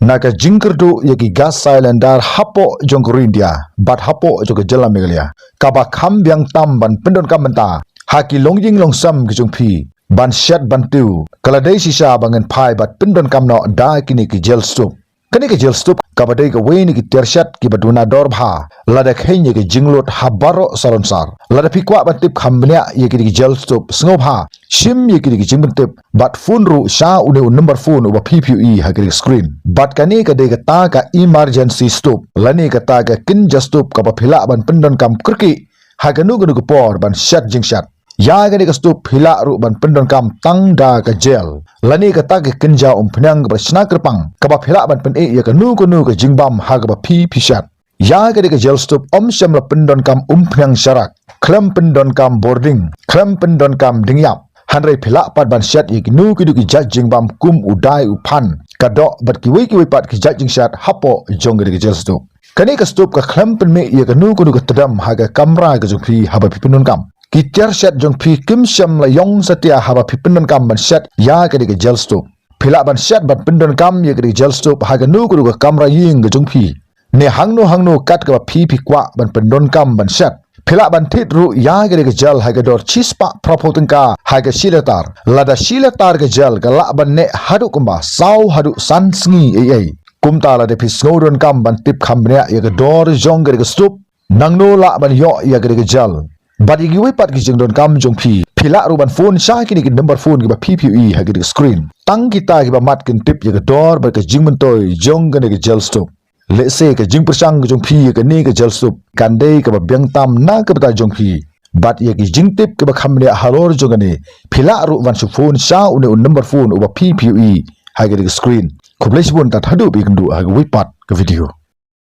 naga jingkerdu yaki gas cylinder hapo jong India bat hapo jong jela megalia kaba kham biang tam ban Pyndonkam menta haki longjing longsam ki jong phi ban shat ban tu kaladai sisa bangen phai bat Pyndonkam no da kini ki gel stup kani ki gel stup kabadai ka weni ki tershat ki baduna dor bha lada khainya ki jinglot habaro salonsar lada pikwa ban tip khambnya ye ki gel stup snobha shim ye ki jingbentip bat phone ru sha une number phone uba PPE hagri screen bat kani ka de ta ka emergency stup lani ka ta ka kin justup ka ba phila ban Pyndonkam krki haganu gnu ko por ban shat jingshat ya gani ka stup phila ru ban Pyndonkam tang da ka gel lani ka ta ka kinja phnang ba sna krpang ka ba phila ban pen e ya ka nu ka jingbam ha ka ba phi phishat ya gani ka gel stup sham la Pyndonkam phnang sharak klam Pyndonkam boarding klam Pyndonkam dingyap hanrai phila pat ban shat ik nu ki judging bam kum udai uphan kado bat ki wei pat ki judging shat hapo jong ki gel stup kani ka stup ka khlam pen me ya ka nu ka tadam ha ka kamra ka jong phi haba Pyndonkam ki ter shat jong phi kim sham la yong satia haba Pyndonkam ban shat ya ka ki gel stup phila ban shat ban Pyndonkam ya ki gel stup ha ka nu ka kamra ying ka jong phi ne hangno kat ka phi kwa ban Pyndonkam ban shat phila ban thit ru ya ga gel ha ga dor chispa propotengka ha ga shilatar lada shilatar ga gel ga la ban ne hadu kumba sau hadu san sngi ei kumta la de pisngodon kam ban tip khamne ya ga dor jong ga stup nangno la ban yo ya ga gel badi gi wi pat gi jingdon kam jong phi phila ru ban phone sha ki ni number phone gi ba PPE ha ga screen tang kita gi ba mat kin tip ya ga dor ba ga jingman toy jong ga gel stup le se ka jing persang jong phi ka ni ka gel stup kandei ka biang tam na ka bata jong phi bat ye ki jing tip ka khamne halor jong ne phila ru wan su phone sha une number phone uba PPE ha ga screen khoblesbon ta thadu bi kundu ha wi pat ka video